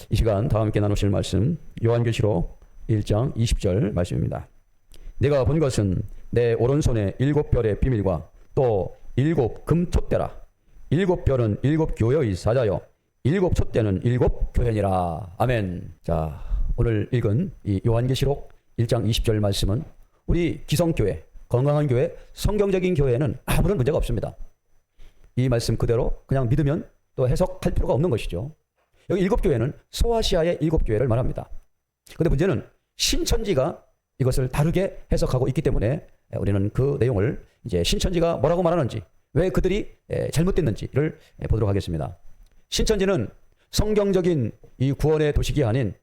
이 시간 다 함께 나누실 말씀 요한계시록 1장 20절 말씀입니다. 내가 본 것은 내 오른손에 7별의 비밀과 또 7 금촛대라. 7별은 7 교회의 사자요 7 촛대는 7 교회니라. 아멘. 자, 오늘 읽은 이 요한계시록 1장 20절 말씀은 우리 기성교회, 건강한 교회, 성경적인 교회에는 아무런 문제가 없습니다. 이 말씀 그대로 그냥 믿으면 또 해석할 필요가 없는 것이죠. 여기 7 교회는 소아시아의 7 교회를 말합니다. 그런데 문제는 신천지가 이것을 다르게 해석하고 있기 때문에 우리는 그 내용을 이제 신천지가 뭐라고 말하는지, 왜 그들이 잘못됐는지를 보도록 하겠습니다. 신천지는 성경적인 이 구원의 도식이 아닌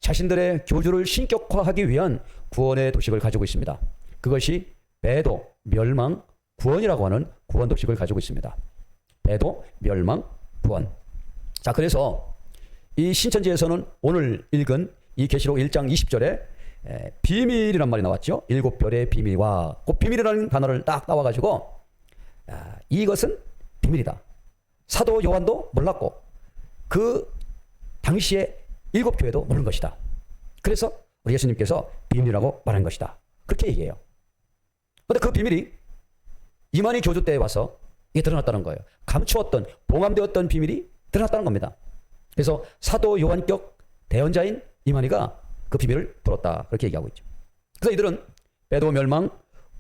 자신들의 교주를 신격화하기 위한 구원의 도식을 가지고 있습니다. 그것이 배도, 멸망, 구원이라고 하는 구원 도식을 가지고 있습니다. 배도, 멸망, 구원. 자, 그래서 이 신천지에서는 오늘 읽은 이 계시록 1장 20절에 비밀이란 말이 나왔죠. 7별의 비밀과 그 비밀이라는 단어를 딱 따와가지고 이것은 비밀이다. 사도 요한도 몰랐고 그 당시에 7 교회도 모르는 것이다. 그래서 우리 예수님께서 비밀이라고 말한 것이다. 그렇게 얘기해요. 그런데 그 비밀이 이만희 교주 때에 와서 이게 드러났다는 거예요. 감추었던, 봉함되었던 비밀이 드러났다는 겁니다. 그래서 사도 요한격 대언자인 이만희가 그 비밀을 들었다. 그렇게 얘기하고 있죠. 그래서 이들은 배도 멸망,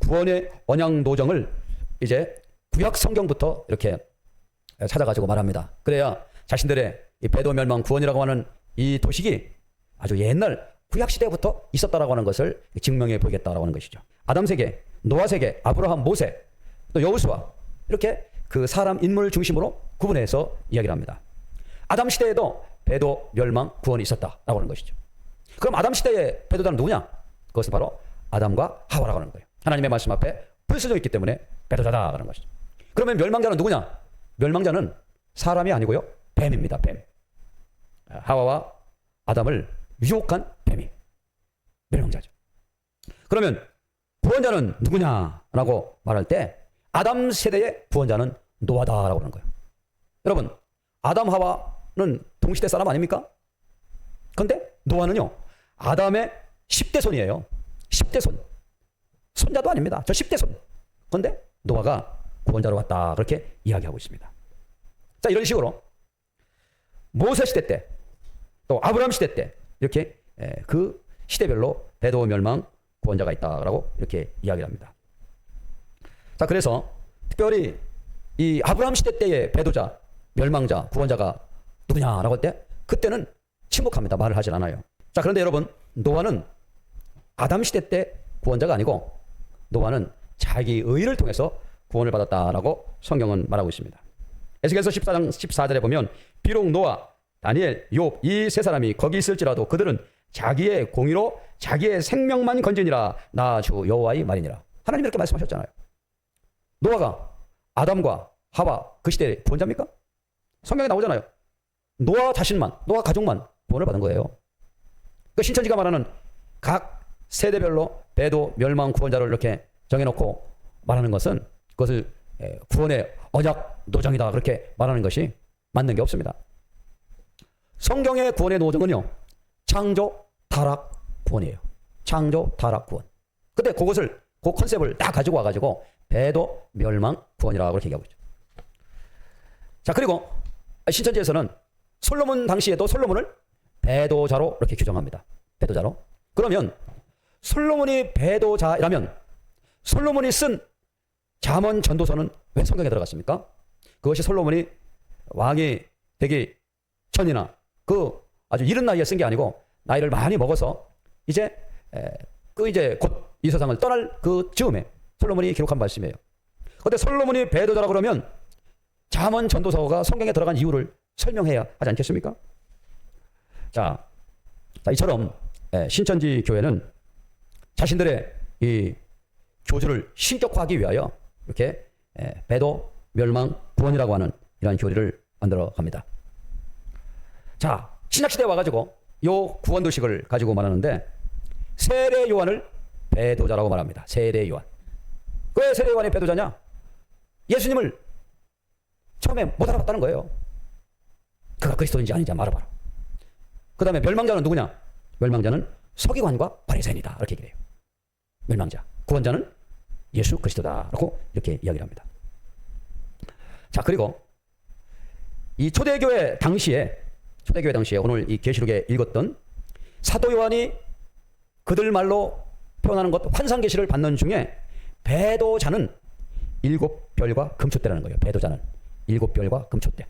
구원의 언약 노정을 이제 구약 성경부터 이렇게 찾아가지고 말합니다. 그래야 자신들의 이 배도 멸망, 구원이라고 하는 이 도식이 아주 옛날 구약 시대부터 있었다라고 하는 것을 증명해 보이겠다라고 하는 것이죠. 아담 세계, 노아 세계, 아브라함, 모세, 또 여호수아, 이렇게 그 사람 인물 중심으로 구분해서 이야기를 합니다. 아담 시대에도 배도 멸망, 구원이 있었다라고 하는 것이죠. 그럼 아담 시대의 배도자는 누구냐? 그것은 바로 아담과 하와라고 하는 거예요. 하나님의 말씀 앞에 불서져 있기 때문에 배도자다라고 하는 것이죠. 그러면 멸망자는 누구냐? 멸망자는 사람이 아니고요, 뱀입니다. 뱀. 하와와 아담을 유혹한 뱀이 멸망자죠. 그러면 구원자는 누구냐라고 말할 때 아담 세대의 구원자는 노아다라고 하는 거예요. 여러분, 아담 하와는 동시대 사람 아닙니까? 그런데 노아는요, 아담의 10대 손이에요. 10대 손. 손자도 아닙니다. 저 10대 손. 그런데 노아가 구원자로 왔다. 그렇게 이야기하고 있습니다. 자, 이런 식으로 모세 시대 때, 또 아브라함 시대 때 이렇게 그 시대별로 배도 멸망 구원자가 있다라고 이렇게 이야기를 합니다. 자, 그래서 특별히 이 아브라함 시대 때의 배도자, 멸망자, 구원자가 누구냐라고 할 때 그때는 침묵합니다. 말을 하질 않아요. 자, 그런데 여러분, 노아는 아담 시대 때 구원자가 아니고 노아는 자기 의를 통해서 구원을 받았다라고 성경은 말하고 있습니다. 에스겔서 14장 14절에 보면 비록 노아, 다니엘, 욥 이 세 사람이 거기 있을지라도 그들은 자기의 공의로 자기의 생명만 건지니라. 나 주 여호와의 말이니라. 하나님이 이렇게 말씀하셨잖아요. 노아가 아담과 하와 그 시대의 구원자입니까? 성경에 나오잖아요. 노아 자신만, 노아 가족만 구원을 받은 거예요. 그 신천지가 말하는 각 세대별로 배도 멸망 구원자를 이렇게 정해놓고 말하는 것은 그것을 구원의 언약 노정이다 그렇게 말하는 것이 맞는 게 없습니다. 성경의 구원의 노정은요, 창조 타락 구원이에요. 창조 타락 구원. 근데 그것을, 그 컨셉을 다 가지고 와가지고 배도 멸망 구원이라고 그렇게 얘기하고 있죠. 자, 그리고 신천지에서는 솔로몬 당시에도 솔로몬을 배도자로 이렇게 규정합니다. 배도자로. 그러면 솔로몬이 배도자라면 솔로몬이 쓴 잠언 전도서는 왜 성경에 들어갔습니까? 그것이 솔로몬이 왕이 되기 전이나 그 아주 이른 나이에 쓴 게 아니고 나이를 많이 먹어서 이제 곧 이 세상을 떠날 그 즈음에 솔로몬이 기록한 말씀이에요. 그런데 솔로몬이 배도자라 그러면 잠언 전도서가 성경에 들어간 이유를 설명해야 하지 않겠습니까? 자, 이처럼 신천지 교회는 자신들의 이 교주를 신격화하기 위하여 이렇게 배도 멸망 구원이라고 하는 이러한 교리를 만들어 갑니다. 자, 신약시대에 와가지고 요 구원도식을 가지고 말하는데 세례 요한을 배도자라고 말합니다. 세례 요한. 왜 세례 요한이 배도자냐? 예수님을 처음에 못 알아봤다는 거예요. 그가 그리스도인지 아닌지 말아봐라. 그 다음에 멸망자는 누구냐? 멸망자는 서기관과 바리새인이다. 이렇게 얘기를 해요. 멸망자. 구원자는 예수 그리스도다. 라고 이렇게 이야기를 합니다. 자, 그리고 이 초대교회 당시에 오늘 이 계시록에 읽었던 사도 요한이 그들 말로 표현하는 것 환상 계시를 받는 중에 배도자는 7별과 금초대라는 거예요. 배도자는 7별과 금초대.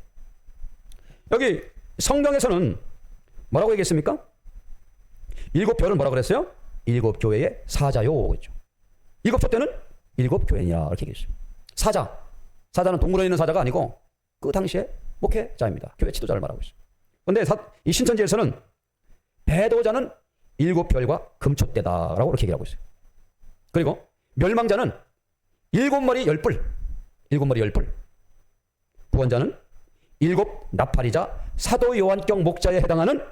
여기 성경에서는 뭐라고 얘기했습니까? 7별은 뭐라고 그랬어요? 7교회의 사자요. 그랬죠. 7초대는 7교회니라 이렇게 얘기했어요. 사자는 동물원에 있는 사자가 아니고 그 당시에 목회자입니다. 교회 지도자를 말하고 있어요. 그런데 이 신천지에서는 배도자는 7별과 금초대다라고 이렇게 얘기하고 있어요. 그리고 멸망자는 7머리 10뿔, 7머리 10뿔. 구원자는 7 나팔이자 사도 요한경 목자에 해당하는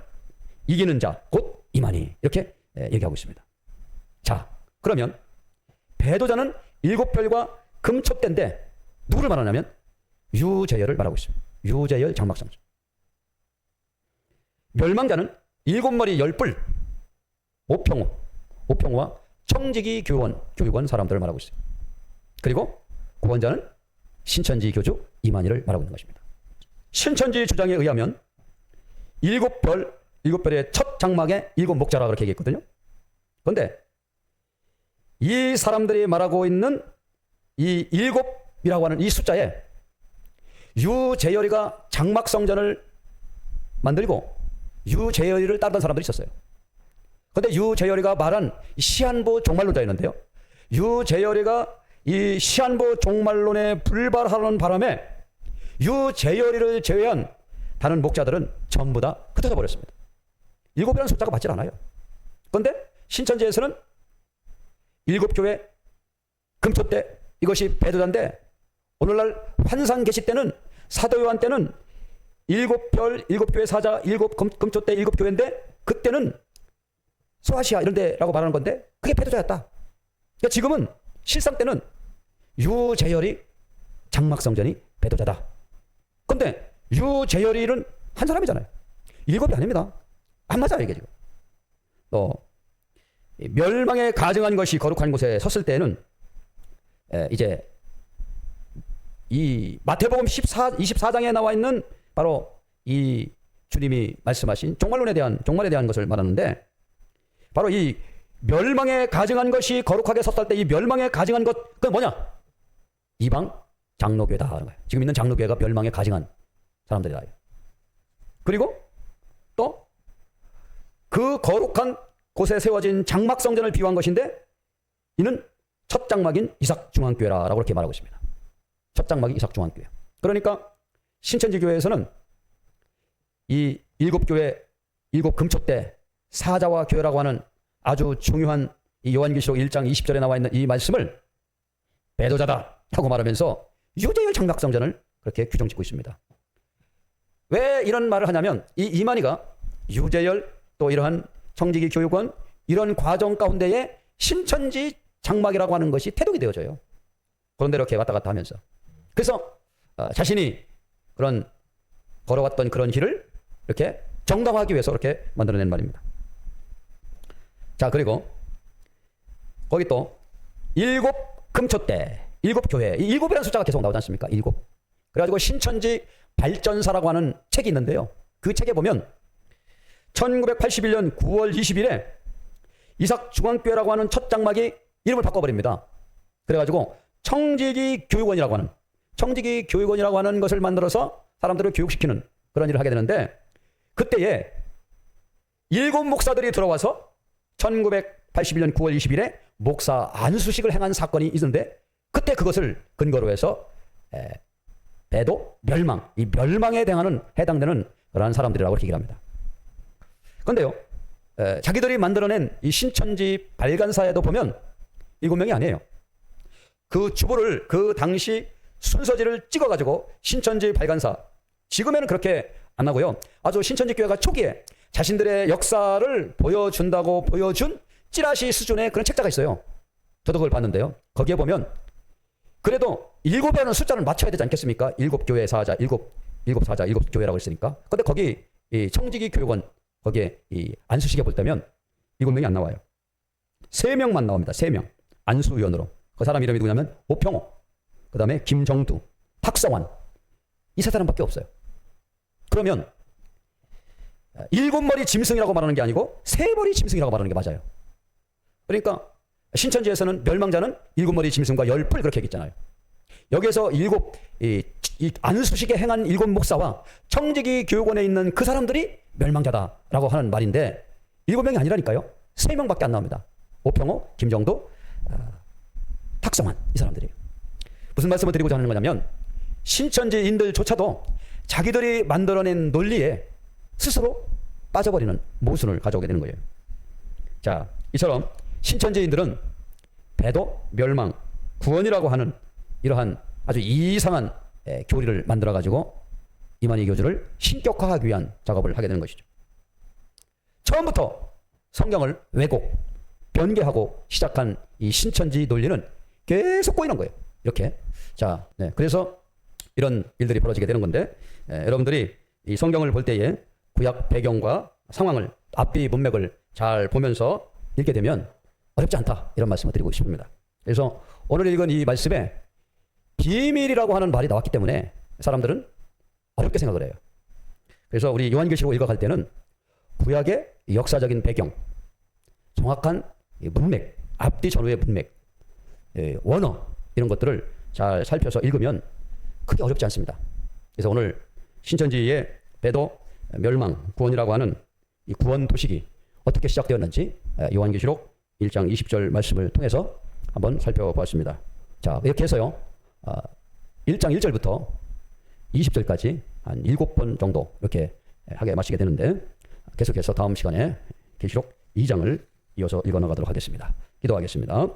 이기는 자, 곧 이만희. 이렇게 얘기하고 있습니다. 자, 그러면 배도자는 7별과 금초대인데 누구를 말하냐면 유재열을 말하고 있습니다. 유재열 장막성자. 멸망자는 7머리 10뿔 오평호와 청지기 교육원 사람들을 말하고 있어요. 그리고 구원자는 신천지 교주 이만희를 말하고 있는 것입니다. 신천지 주장에 의하면 7별의 첫 장막의 7 목자라 그렇게 얘기했거든요. 그런데 이 사람들이 말하고 있는 이 7이라고 하는 이 숫자에 유재열이가 장막성전을 만들고 유재열이를 따르던 사람들이 있었어요. 그런데 유재열이가 말한 시한부 종말론자였는데요. 유재열이가 이 시한부 종말론에 불발하는 바람에 유재열이를 제외한 다른 목자들은 전부 다 흩어져 버렸습니다. 7이라는 숫자가 맞질 않아요. 그런데 신천지에서는 7교회 금초대 이것이 배도자인데 오늘날 환상 계시 때는 사도 요한 때는 7별, 7교회 사자, 7 금초대 7교회인데 그때는 소아시아 이런 데라고 말하는 건데 그게 배도자였다. 그러니까 지금은 실상 때는 유재열이 장막성전이 배도자다. 그런데 유재열이는 한 사람이잖아요. 7이 아닙니다. 안 맞아요 이게 지금. 멸망에 가증한 것이 거룩한 곳에 섰을 때는 이제 이 마태복음 24장에 나와 있는 바로 이 주님이 말씀하신 종말에 대한 것을 말하는데 바로 이 멸망에 가증한 것이 거룩하게 섰을 때 이 멸망에 가증한 것 그건 뭐냐? 이방 장로교회다 하는 거예요. 지금 있는 장로교회가 멸망에 가증한 사람들이다. 그리고 또 그 거룩한 곳에 세워진 장막성전을 비유한 것인데 이는 첫 장막인 이삭중앙교회라고 이렇게 말하고 있습니다. 첫 장막이 이삭중앙교회. 그러니까 신천지 교회에서는 이 7교회 7 금초대 사자와 교회라고 하는 아주 중요한 이 요한계시록 1장 20절에 나와 있는 이 말씀을 배도자다 하고 말하면서 유재열 장막성전을 그렇게 규정짓고 있습니다. 왜 이런 말을 하냐면 이 이만희가 유재열 또 이러한 청지기 교육원 이런 과정 가운데에 신천지 장막이라고 하는 것이 태동이 되어져요. 그런데 이렇게 왔다 갔다 하면서 그래서 자신이 그런 걸어왔던 그런 길을 이렇게 정당화하기 위해서 이렇게 만들어낸 말입니다. 자, 그리고 거기 또 7 금초대 7교회 이 7이라는 숫자가 계속 나오지 않습니까? 7. 그래가지고 신천지 발전사라고 하는 책이 있는데요. 그 책에 보면 1981년 9월 20일에 이삭중앙교회라고 하는 첫 장막이 이름을 바꿔버립니다. 그래가지고 청지기 교육원이라고 하는 것을 만들어서 사람들을 교육시키는 그런 일을 하게 되는데 그때에 7 목사들이 들어와서 1981년 9월 20일에 목사 안수식을 행한 사건이 있는데 그때 그것을 근거로 해서 배도 멸망, 이 멸망에 해당되는 그러한 사람들이라고 이렇게 얘기를 합니다. 그런데요, 자기들이 만들어낸 이 신천지 발간사에도 보면 7명이 아니에요. 그 주보를 그 당시 순서지를 찍어가지고 신천지 발간사, 지금에는 그렇게 안 하고요. 아주 신천지 교회가 초기에 자신들의 역사를 보여준다고 보여준 찌라시 수준의 그런 책자가 있어요. 저도 그걸 봤는데요. 거기에 보면 그래도 7이라는 숫자를 맞춰야 되지 않겠습니까? 7교회 사자, 7 사자, 7교회라고 했으니까. 근데 거기 이 청지기 교육원 거기에 이 안수식에 볼 때면 7명이 안 나와요. 3명만 나옵니다. 3명. 안수위원으로. 그 사람 이름이 누구냐면 오평호, 그 다음에 김정두, 탁성환. 이 세 사람밖에 없어요. 그러면 7머리 짐승이라고 말하는 게 아니고 3머리 짐승이라고 말하는 게 맞아요. 그러니까 신천지에서는 멸망자는 7머리 짐승과 10뿔 그렇게 얘기했잖아요. 여기에서 이 안수식에 행한 7목사와 청지기 교육원에 있는 그 사람들이 멸망자다라고 하는 말인데 7명이 아니라니까요. 3명밖에 안 나옵니다. 오평호, 김정도, 탁성환, 이 사람들이에요. 무슨 말씀을 드리고자 하는 거냐면 신천지인들조차도 자기들이 만들어낸 논리에 스스로 빠져버리는 모순을 가져오게 되는 거예요. 자, 이처럼 신천지인들은 배도, 멸망, 구원이라고 하는 이러한 아주 이상한 교리를 만들어가지고 이만희 교주를 신격화하기 위한 작업을 하게 되는 것이죠. 처음부터 성경을 왜곡, 변개하고 시작한 이 신천지 논리는 계속 꼬이는 거예요. 이렇게. 자, 그래서 이런 일들이 벌어지게 되는 건데, 여러분들이 이 성경을 볼 때에 구약 배경과 상황을, 앞뒤 문맥을 잘 보면서 읽게 되면 어렵지 않다, 이런 말씀을 드리고 싶습니다. 그래서 오늘 읽은 이 말씀에 비밀이라고 하는 말이 나왔기 때문에 사람들은 어렵게 생각을 해요. 그래서 우리 요한계시록 읽어갈 때는 구약의 역사적인 배경, 정확한 문맥, 앞뒤 전후의 문맥, 원어, 이런 것들을 잘 살펴서 읽으면 크게 어렵지 않습니다. 그래서 오늘 신천지의 배도, 멸망, 구원이라고 하는 이 구원 도식이 어떻게 시작되었는지 요한계시록 1장 20절 말씀을 통해서 한번 살펴보았습니다. 자, 이렇게 해서요, 1장 1절부터 20절까지 한 7번 정도 이렇게 하게 마치게 되는데, 계속해서 다음 시간에 계시록 2장을 이어서 읽어 나가도록 하겠습니다. 기도하겠습니다.